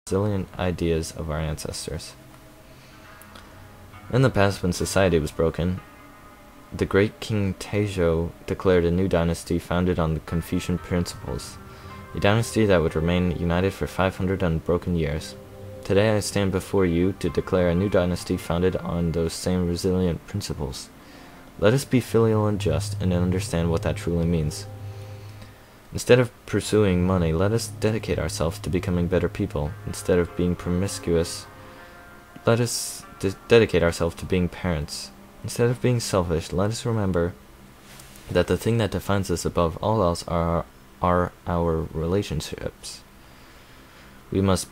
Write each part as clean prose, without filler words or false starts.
resilient ideas of our ancestors. In the past, when society was broken, the great King Taizhou declared a new dynasty founded on the Confucian principles, a dynasty that would remain united for 500 unbroken years. Today I stand before you to declare a new dynasty founded on those same resilient principles. Let us be filial and just, and understand what that truly means. Instead of pursuing money, let us dedicate ourselves to becoming better people. Instead of being promiscuous, let us dedicate ourselves to being parents. Instead of being selfish, let us remember that the thing that defines us above all else are our relationships. We must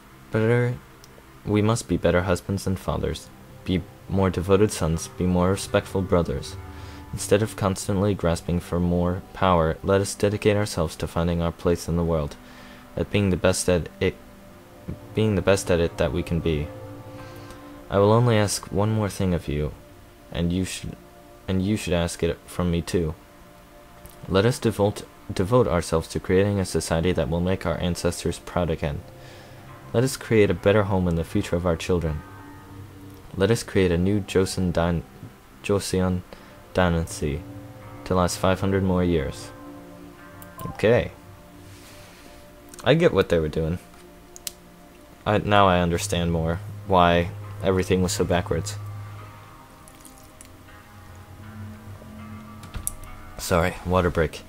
be better husbands and fathers, be more devoted sons, be more respectful brothers. Instead of constantly grasping for more power, let us dedicate ourselves to finding our place in the world, at being the best at it that we can be. I will only ask one more thing of you, and you should ask it from me too. Let us devote ourselves to creating a society that will make our ancestors proud again. Let us create a better home in the future of our children. Let us create a new Joseon Dynasty to last 500 more years. Okay. I get what they were doing. Now I understand more why everything was so backwards. Sorry, water break.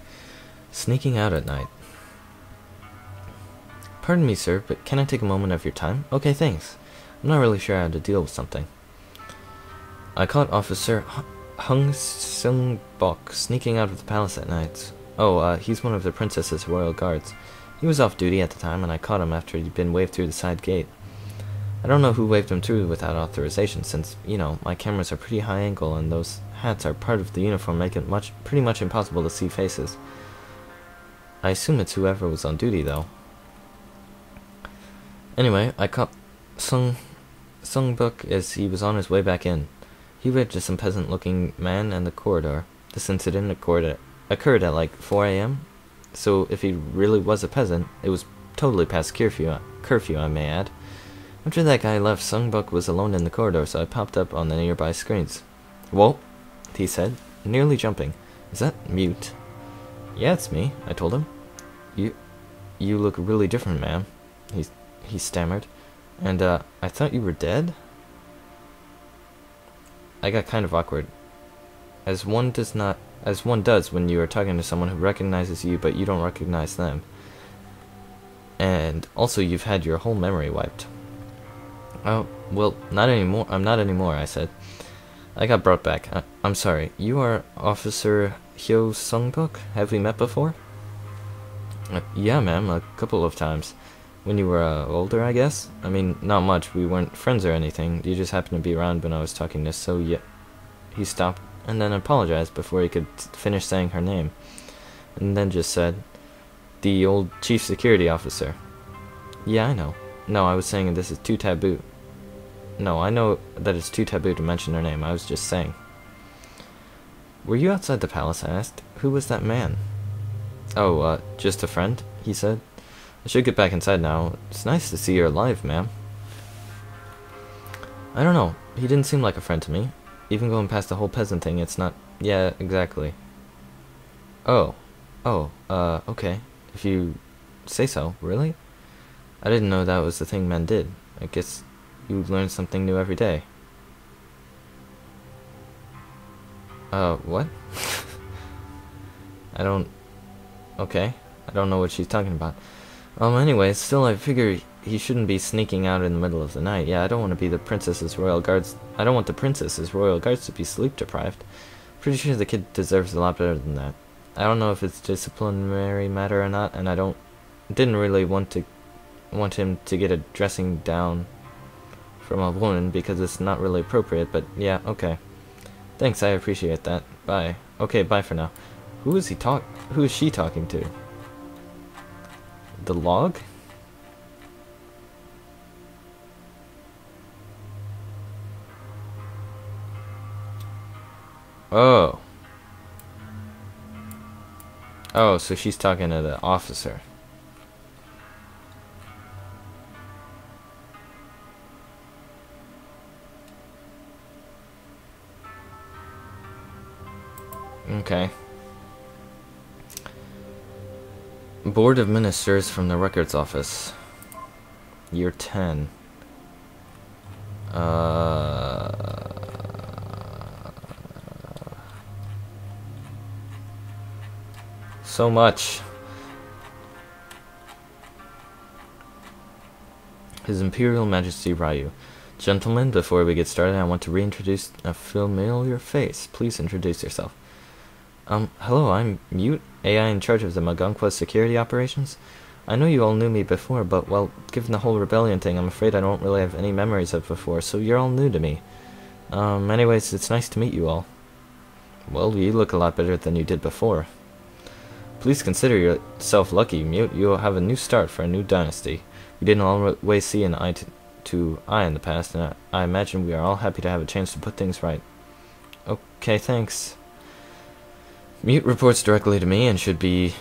Sneaking out at night. Pardon me, sir, but can I take a moment of your time? Okay, thanks. I'm not really sure how to deal with something. I caught Officer Hung Sung-bok sneaking out of the palace at night. Oh, he's one of the princess's royal guards. He was off duty at the time, and I caught him after he'd been waved through the side gate. I don't know who waved him through without authorization, since, you know, my cameras are pretty high angle, and those hats are part of the uniform, making it pretty much impossible to see faces. I assume it's whoever was on duty, though. Anyway, I caught Sung-bok as he was on his way back in. He waved to some peasant-looking man in the corridor. This incident occurred at like 4 a.m., so if he really was a peasant, it was totally past curfew, I may add. After that guy left, Sung-bok was alone in the corridor, so I popped up on the nearby screens. Whoa, he said, nearly jumping. Is that Mute? Yeah, it's me, I told him. You look really different, ma'am, he stammered. And, I thought you were dead? I got kind of awkward, as one does when you are talking to someone who recognizes you but you don't recognize them. And also you've had your whole memory wiped. Oh, well, not anymore. I'm not anymore, I said. I got brought back. I'm sorry. You are Officer Hyo Sung-bok? Have we met before? Yeah, ma'am, a couple of times. When you were older, I guess? I mean, not much. We weren't friends or anything. You just happened to be around when I was talking to So yeah. He stopped and then apologized before he could finish saying her name. And then just said, the old chief security officer. Yeah, I know. No, I was saying this is too taboo. No, I know that it's too taboo to mention her name. I was just saying. Were you outside the palace? I asked. Who was that man? Oh, just a friend, he said. I should get back inside now. It's nice to see you're alive, ma'am. I don't know. He didn't seem like a friend to me. Even going past the whole peasant thing, it's not... Yeah, exactly. Oh, okay. If you say so. Really? I didn't know that was the thing men did. I guess you learn something new every day. What? Okay. I don't know what she's talking about. Anyway, still I figure he shouldn't be sneaking out in the middle of the night. Yeah, I don't want to be the princess's royal guards. I don't want the princess's royal guards to be sleep deprived. Pretty sure the kid deserves a lot better than that. I don't know if it's disciplinary matter or not, and didn't really want him to get a dressing down from a woman because it's not really appropriate, but yeah, okay. Thanks, I appreciate that. Bye. Okay, bye for now. Who is she talking to? The log? Oh. Oh, so she's talking to the officer. Okay. Board of Ministers from the Records Office. Year 10. So much. His Imperial Majesty Ryu. Gentlemen, before we get started, I want to reintroduce a familiar face. Please introduce yourself. Hello, I'm Mute, AI in charge of the Magunqua security operations. I know you all knew me before, but, well, given the whole rebellion thing, I'm afraid I don't really have any memories of before, so you're all new to me. Anyways, it's nice to meet you all. Well, you look a lot better than you did before. Please consider yourself lucky, Mute. You will have a new start for a new dynasty. We didn't always see an eye to eye in the past, and I imagine we are all happy to have a chance to put things right. Okay, thanks. Mute reports directly to me and should be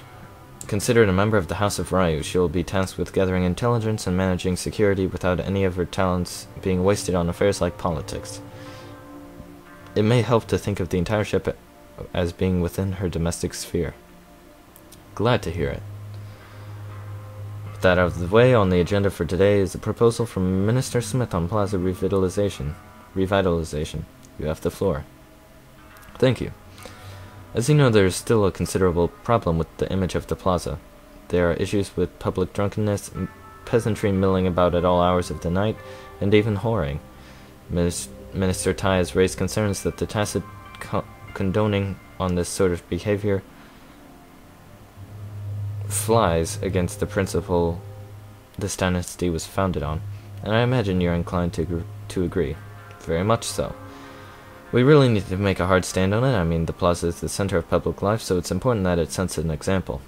considered a member of the House of Ryu. She will be tasked with gathering intelligence and managing security without any of her talents being wasted on affairs like politics. It may help to think of the entire ship as being within her domestic sphere. Glad to hear it. With that out of the way, on the agenda for today is a proposal from Minister Smith on plaza revitalization. You have the floor. Thank you. As you know, there is still a considerable problem with the image of the plaza. There are issues with public drunkenness, peasantry milling about at all hours of the night, and even whoring. Minister Tai has raised concerns that the tacit condoning on this sort of behavior flies against the principle this dynasty was founded on, and I imagine you're inclined to agree. Very much so. We really need to make a hard stand on it. I mean, the plaza is the center of public life, so it's important that it sets an example.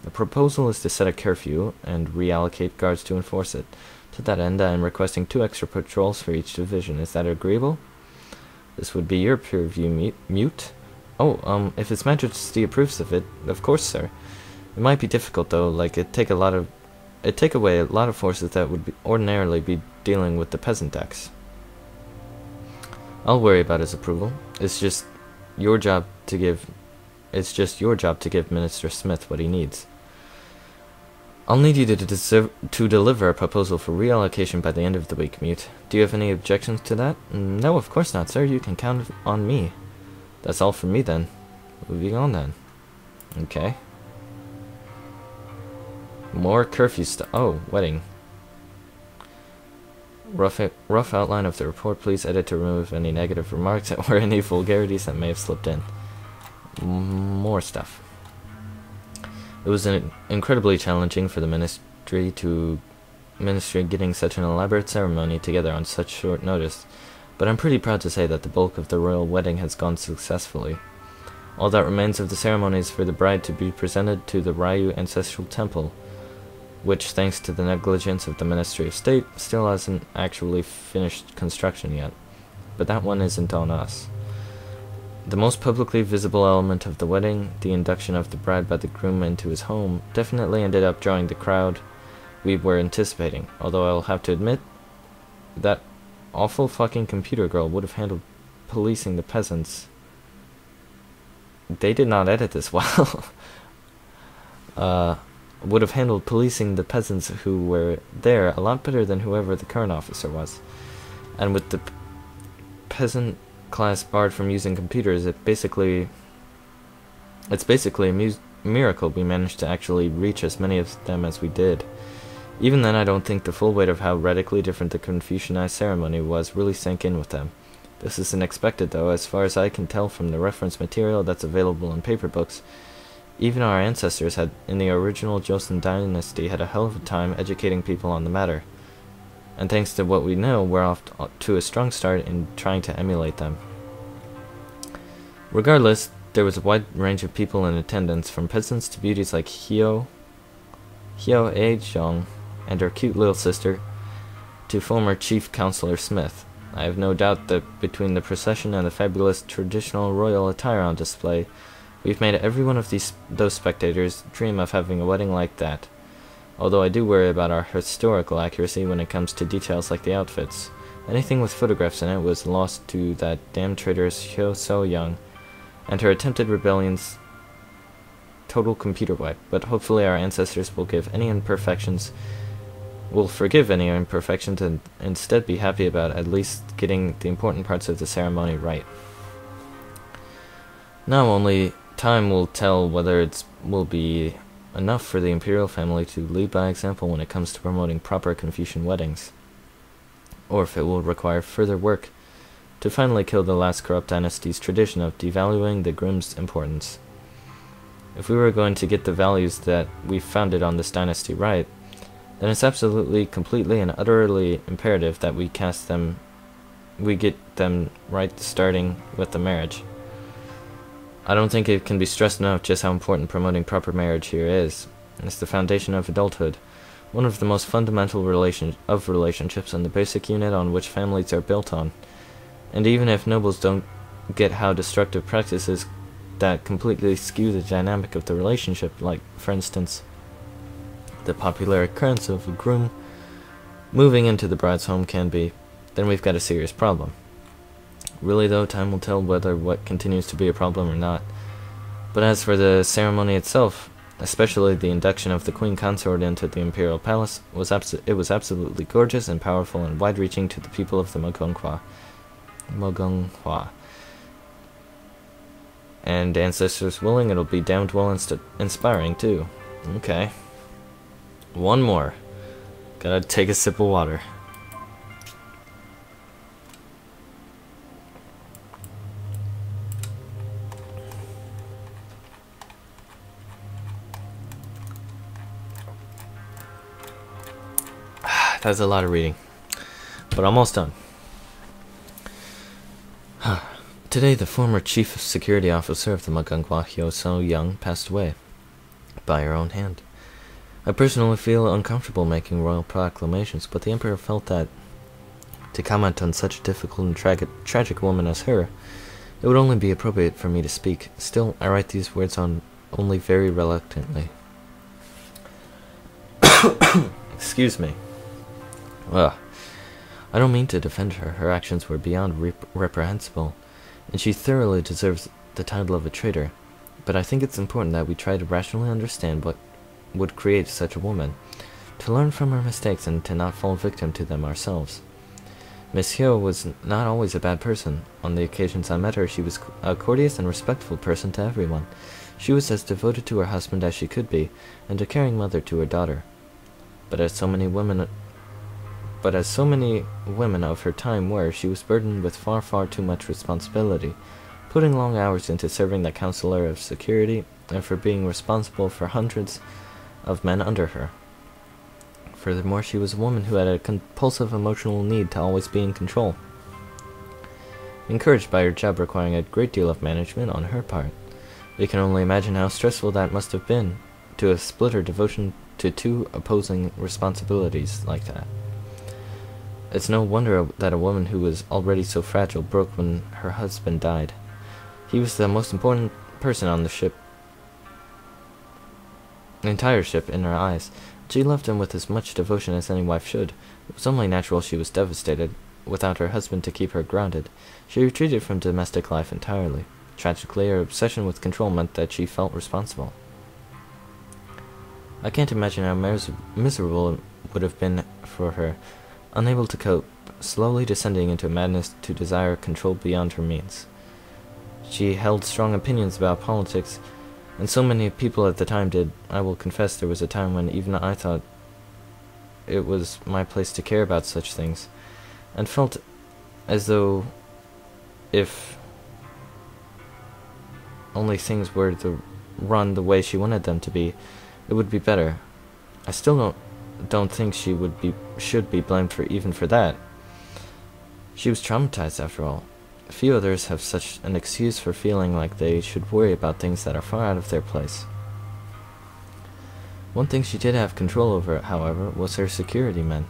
The proposal is to set a curfew and reallocate guards to enforce it. To that end, I am requesting 2 extra patrols for each division. Is that agreeable? This would be your purview, Mute. Oh, if His Majesty approves of it, of course, sir. It might be difficult, though, like it'd take away a lot of forces that would ordinarily be dealing with the peasant decks. I'll worry about his approval. It's just your job to give Minister Smith what he needs. I'll need you to deliver a proposal for reallocation by the end of the week, Mute. Do you have any objections to that? No, of course not, sir. You can count on me. That's all from me, then. Moving on, then. Okay. More curfew stuff. Oh, wedding. Rough outline of the report. Please edit to remove any negative remarks or any vulgarities that may have slipped in. More stuff. It was incredibly challenging for the ministry getting such an elaborate ceremony together on such short notice, but I'm pretty proud to say that the bulk of the royal wedding has gone successfully. All that remains of the ceremony is for the bride to be presented to the Ryu Ancestral Temple, which, thanks to the negligence of the Ministry of State, still hasn't actually finished construction yet. But that one isn't on us. The most publicly visible element of the wedding, the induction of the bride by the groom into his home, definitely ended up drawing the crowd we were anticipating, although I'll have to admit that awful fucking computer girl would have handled policing the peasants. They did not edit this well. Would have handled policing the peasants who were there a lot better than whoever the current officer was. And with the peasant class barred from using computers, it's basically a miracle we managed to actually reach as many of them as we did. Even then, I don't think the full weight of how radically different the Confucianized ceremony was really sank in with them. This isn't expected, though. As far as I can tell from the reference material that's available in paper books, even our ancestors in the original Joseon Dynasty had a hell of a time educating people on the matter. And thanks to what we know, we're off to a strong start in trying to emulate them. Regardless, there was a wide range of people in attendance, from peasants to beauties like Hyo A-jong and her cute little sister, to former Chief Counselor Smith. I have no doubt that between the procession and the fabulous traditional royal attire on display, we've made every one of those spectators dream of having a wedding like that. Although I do worry about our historical accuracy when it comes to details like the outfits. Anything with photographs in it was lost to that damn traitorous Hyo So-young. and her attempted rebellion's total computer wipe, but hopefully our ancestors will forgive any imperfections and instead be happy about at least getting the important parts of the ceremony right. Now only time will tell whether it will be enough for the imperial family to lead by example when it comes to promoting proper Confucian weddings, or if it will require further work to finally kill the last corrupt dynasty's tradition of devaluing the groom's importance. If we were going to get the values that we founded on this dynasty right, then it's absolutely, completely, and utterly imperative that we get them right starting with the marriage. I don't think it can be stressed enough just how important promoting proper marriage here is. It's the foundation of adulthood, one of the most fundamental relationships and the basic unit on which families are built on. And even if nobles don't get how destructive practices that completely skew the dynamic of the relationship, like, for instance, the popular occurrence of a groom moving into the bride's home can be, then we've got a serious problem. Really though, time will tell whether what continues to be a problem or not. But as for the ceremony itself, especially the induction of the queen consort into the imperial palace, it was absolutely gorgeous and powerful and wide-reaching to the people of the Mogonghua. And ancestors willing, it'll be damned well inspiring too. Okay. One more. Gotta take a sip of water. That's a lot of reading, but almost done. Today, the former chief security officer of the Mogonghua, Hyo So-young, passed away by her own hand. I personally feel uncomfortable making royal proclamations, but the emperor felt that to comment on such a difficult and tragic woman as her, it would only be appropriate for me to speak. Still, I write these words only very reluctantly. Excuse me. I don't mean to defend her. Her actions were beyond reprehensible, and she thoroughly deserves the title of a traitor. But I think it's important that we try to rationally understand what would create such a woman, to learn from her mistakes and to not fall victim to them ourselves. Miss Hyo was not always a bad person. On the occasions I met her, she was a courteous and respectful person to everyone. She was as devoted to her husband as she could be, and a caring mother to her daughter. But as so many women of her time were, she was burdened with far, far too much responsibility, putting long hours into serving the counselor of security, and for being responsible for hundreds of men under her. Furthermore, she was a woman who had a compulsive emotional need to always be in control, encouraged by her job requiring a great deal of management on her part. We can only imagine how stressful that must have been, to have split her devotion to two opposing responsibilities like that. It's no wonder that a woman who was already so fragile broke when her husband died. He was the most important person on the ship, the entire ship, in her eyes. She loved him with as much devotion as any wife should. It was only natural she was devastated. Without her husband to keep her grounded, she retreated from domestic life entirely. Tragically, her obsession with control meant that she felt responsible. I can't imagine how miserable it would have been for her, unable to cope, slowly descending into madness to desire control beyond her means. She held strong opinions about politics, and so many people at the time did. I will confess there was a time when even I thought it was my place to care about such things, and felt as though if only things were to run the way she wanted them to be, it would be better. I still don't think she should be blamed even for that. She was traumatized after all. Few others have such an excuse for feeling like they should worry about things that are far out of their place. One thing she did have control over, however, was her security men.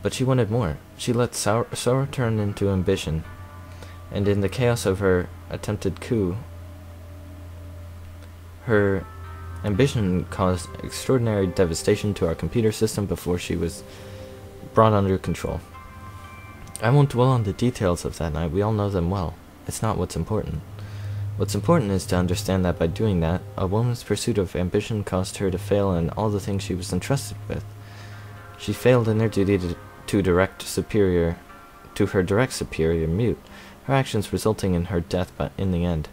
But she wanted more. She let sorrow turn into ambition, and in the chaos of her attempted coup, her ambition caused extraordinary devastation to our computer system before she was brought under control. I won't dwell on the details of that night, we all know them well. It's not what's important. What's important is to understand that by doing that, a woman's pursuit of ambition caused her to fail in all the things she was entrusted with. She failed in her duty to her direct superior Mute, her actions resulting in her death in the end.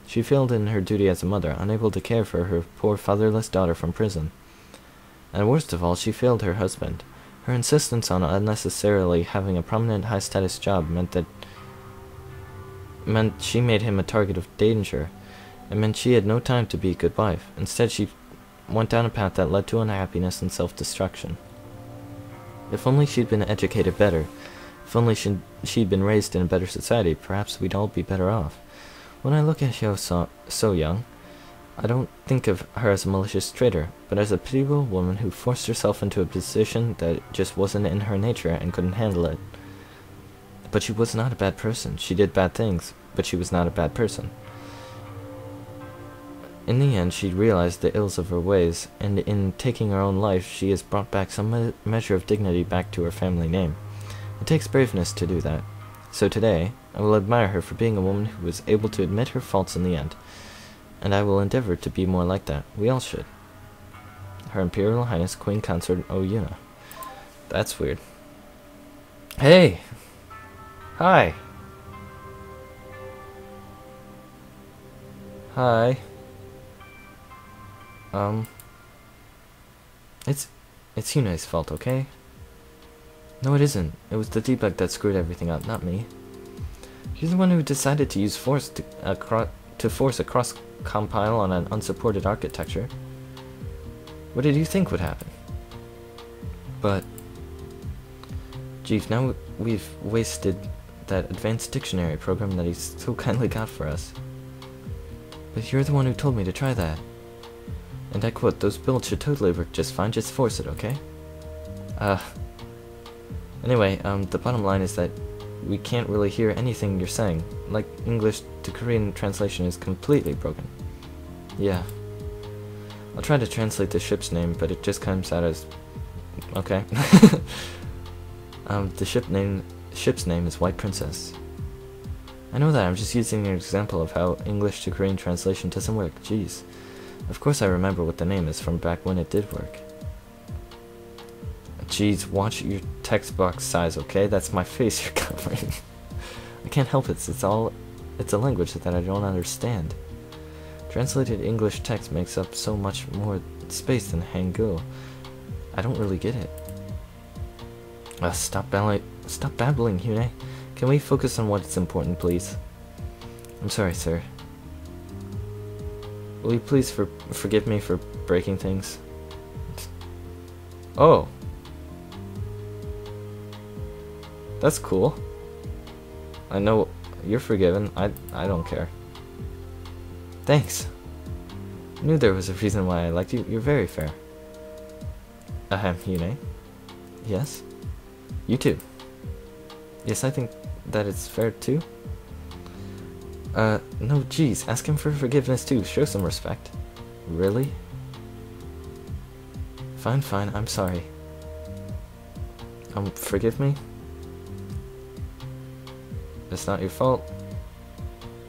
She failed in her duty as a mother, unable to care for her poor fatherless daughter from prison. And worst of all, she failed her husband. Her insistence on unnecessarily having a prominent high-status job meant she made him a target of danger. It meant she had no time to be a good wife. Instead, she went down a path that led to unhappiness and self-destruction. If only she'd been educated better, if only she'd been raised in a better society, perhaps we'd all be better off. When I look at Hyo So-young, I don't think of her as a malicious traitor, but as a pitiable woman who forced herself into a position that just wasn't in her nature and couldn't handle it. But she was not a bad person. She did bad things, but she was not a bad person. In the end, she realized the ills of her ways, and in taking her own life, she has brought back some measure of dignity back to her family name. It takes braveness to do that. So today, I will admire her for being a woman who was able to admit her faults in the end, and I will endeavor to be more like that. We all should. Her Imperial Highness Queen Consort Oyuna. That's weird. Hey! Hi! Hi. It's Yune's fault, okay? No, it isn't. It was the Tpok that screwed everything up, not me. You're the one who decided to use force to force a cross-compile on an unsupported architecture. What did you think would happen? But... Chief, now we've wasted that advanced dictionary program that he so kindly got for us. But you're the one who told me to try that. And I quote, those builds should totally work just fine, just force it, okay? Anyway, the bottom line is that we can't really hear anything you're saying. Like, English to Korean translation is completely broken. Yeah. I'll try to translate the ship's name, but it just comes out as... okay. The ship's name is White Princess. I know that, I'm just using an example of how English to Korean translation doesn't work, jeez. Of course I remember what the name is from back when it did work. Jeez, watch your text box size, okay? That's my face you're covering. I can't help it, it's a language that I don't understand. Translated English text makes up so much more space than Hangul. I don't really get it. Stop babbling, Hyune. Can we focus on what's important, please? I'm sorry, sir. Will you please forgive me for breaking things? Oh. That's cool. I know you're forgiven. I don't care. Thanks. I knew there was a reason why I liked you. You're very fair. Hyune? Yes? You too. Yes, I think that it's fair too. No, geez, ask him for forgiveness too. Show some respect. Really? Fine, I'm sorry. Forgive me? It's not your fault.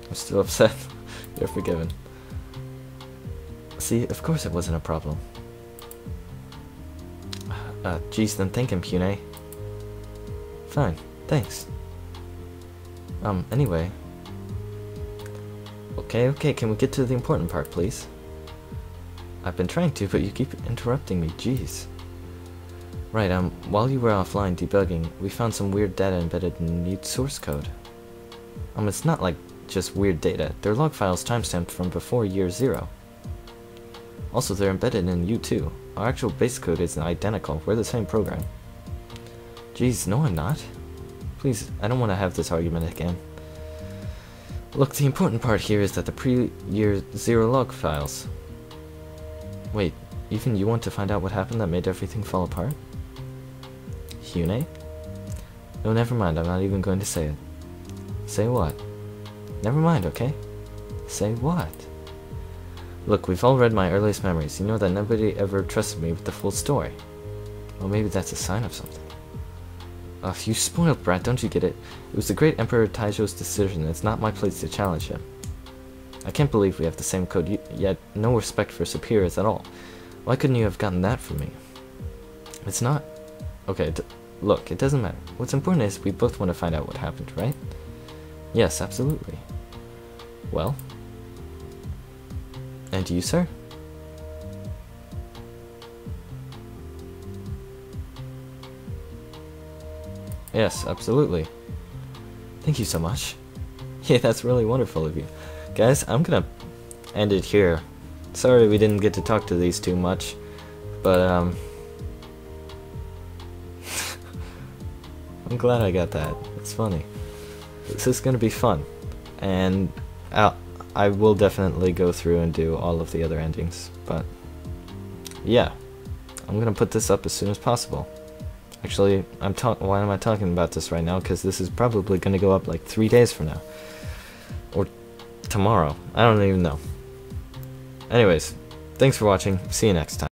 I'm still upset. You're forgiven. See, of course it wasn't a problem. Geez, then thank him, Hyune. Fine, thanks. Anyway. Okay, can we get to the important part, please? I've been trying to, but you keep interrupting me, jeez. Right, while you were offline debugging, we found some weird data embedded in Mute's source code. It's not like just weird data, they're log files timestamped from before year 0. Also, they're embedded in U2. Our actual base code is identical, we're the same program. Jeez, no I'm not. Please, I don't want to have this argument again. Look, the important part here is that the pre-year 0 log files. Wait, even you want to find out what happened that made everything fall apart? Hyune? No, never mind, I'm not even going to say it. Say what? Never mind, okay? Say what? Look, we've all read my earliest memories. You know that nobody ever trusted me with the full story. Well, maybe that's a sign of something. You spoiled brat, don't you get it? It was the great Emperor Taizou's decision, and it's not my place to challenge him. I can't believe we have the same code, yet no respect for superiors at all. Why couldn't you have gotten that from me? It's not... Okay, look, it doesn't matter. What's important is we both want to find out what happened, right? Yes, absolutely. Well? And you, sir? Yes, absolutely. Thank you so much. Yeah, that's really wonderful of you. Guys, I'm gonna end it here. Sorry we didn't get to talk to these two much, but I'm glad I got that. It's funny. This is gonna be fun, and I will definitely go through and do all of the other endings, but yeah, I'm gonna put this up as soon as possible. Actually, why am I talking about this right now? Because this is probably gonna go up like 3 days from now, or tomorrow. I don't even know. Anyways, thanks for watching. See you next time.